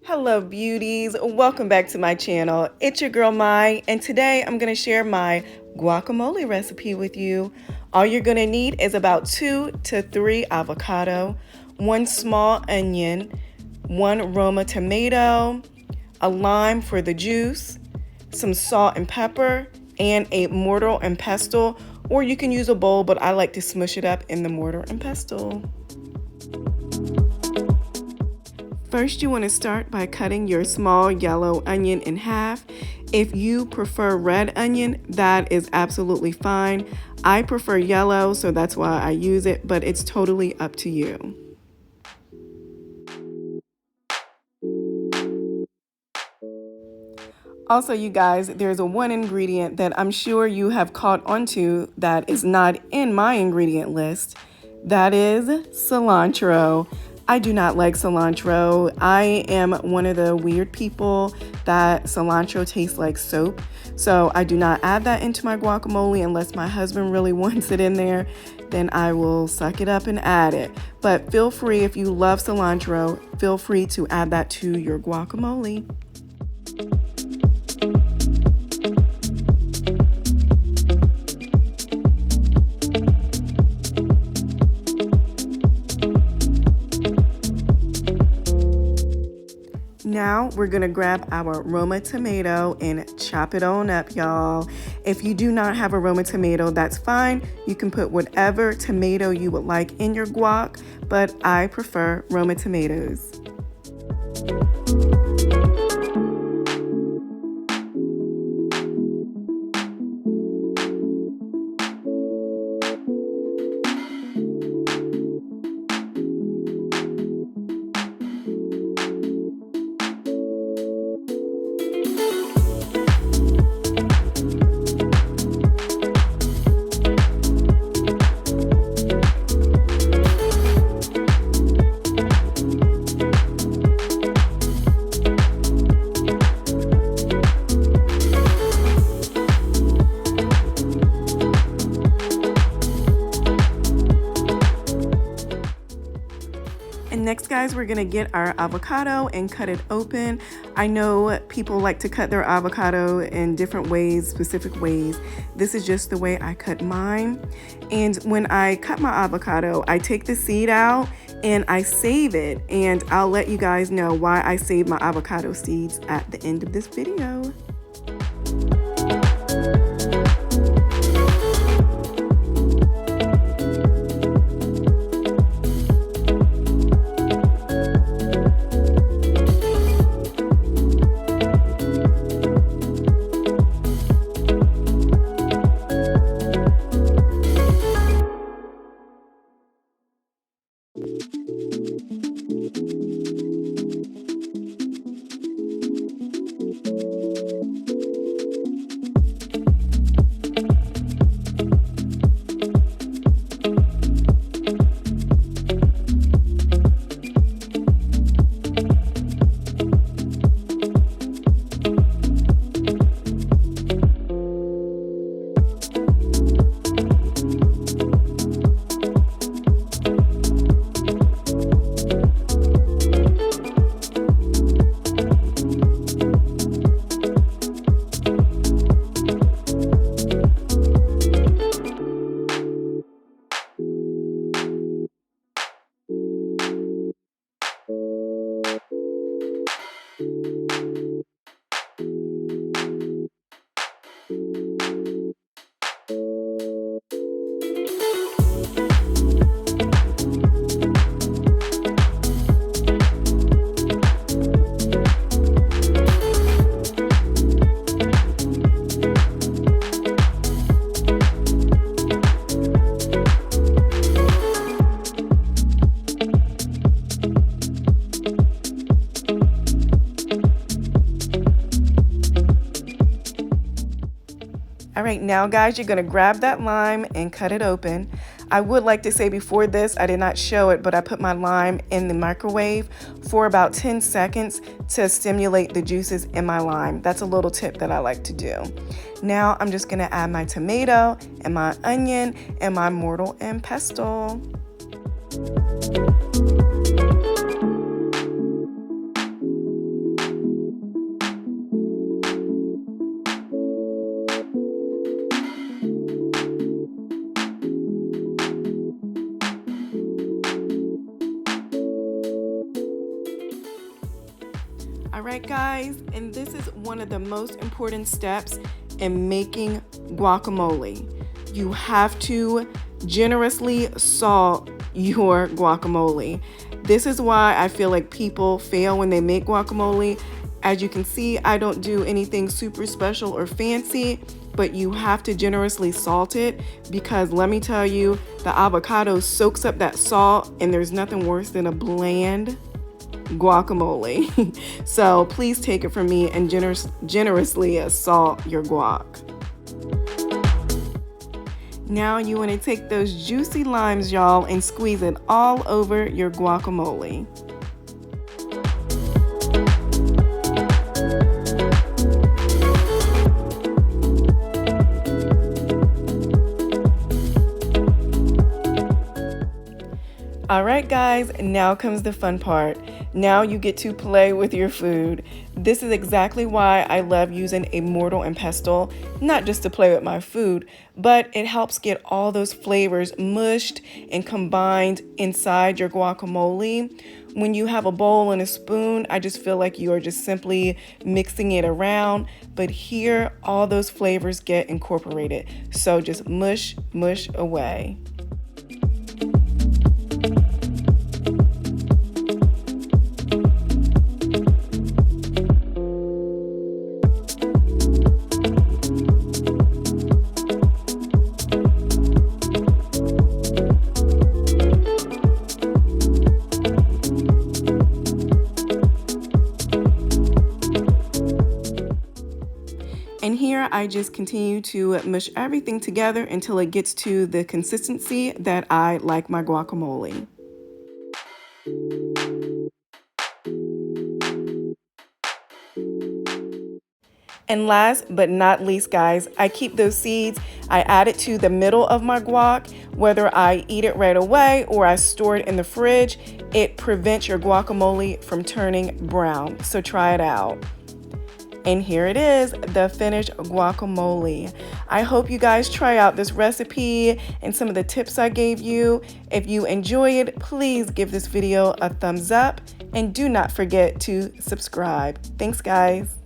Hello beauties, welcome back to my channel. It's your girl Mai, and today I'm going to share my guacamole recipe with you. All you're going to need is about 2 to 3 avocado, 1 small onion, 1 Roma tomato, a lime for the juice, some salt and pepper, and a mortar and pestle, or you can use a bowl, but I like to smush it up in the mortar and pestle. First, you want to start by cutting your small yellow onion in half. If you prefer red onion, that is absolutely fine. I prefer yellow, so that's why I use it, but it's totally up to you. Also, you guys, there's a one ingredient that I'm sure you have caught onto that is not in my ingredient list. That is cilantro. I do not like cilantro. I am one of the weird people that cilantro tastes like soap. So I do not add that into my guacamole unless my husband really wants it in there. Then I will suck it up and add it. But feel free, if you love cilantro, feel free to add that to your guacamole. Now we're gonna grab our Roma tomato and chop it on up, y'all. If you do not have a Roma tomato, that's fine. You can put whatever tomato you would like in your guac, but I prefer Roma tomatoes. And next, guys, we're gonna get our avocado and cut it open. I know people like to cut their avocado in different ways, specific ways. This is just the way I cut mine. And when I cut my avocado, I take the seed out and I save it. And I'll let you guys know why I save my avocado seeds at the end of this video. All right, now guys, you're gonna grab that lime and cut it open. I would like to say before this, I did not show it, but I put my lime in the microwave for about 10 seconds to stimulate the juices in my lime. That's a little tip that I like to do. Now I'm just gonna add my tomato and my onion and my mortar and pestle. All right, guys, and this is one of the most important steps in making guacamole. You have to generously salt your guacamole. This is why I feel like people fail when they make guacamole. As you can see, I don't do anything super special or fancy, but you have to generously salt it because let me tell you, the avocado soaks up that salt and there's nothing worse than a bland guacamole. So please take it from me and generously salt your guac. Now you want to take those juicy limes, y'all, and squeeze it all over your guacamole. All right, guys, now comes the fun part. Now you get to play with your food. This is exactly why I love using a mortar and pestle, not just to play with my food, but it helps get all those flavors mushed and combined inside your guacamole. When you have a bowl and a spoon, I just feel like you are just simply mixing it around, but here all those flavors get incorporated. So just mush away. And here I just continue to mush everything together until it gets to the consistency that I like my guacamole. And last but not least, guys, I keep those seeds. I add it to the middle of my guac, whether I eat it right away or I store it in the fridge. It prevents your guacamole from turning brown. So try it out. And here it is, the finished guacamole. I hope you guys try out this recipe and some of the tips I gave you. If you enjoy it, please give this video a thumbs up and do not forget to subscribe. Thanks, guys.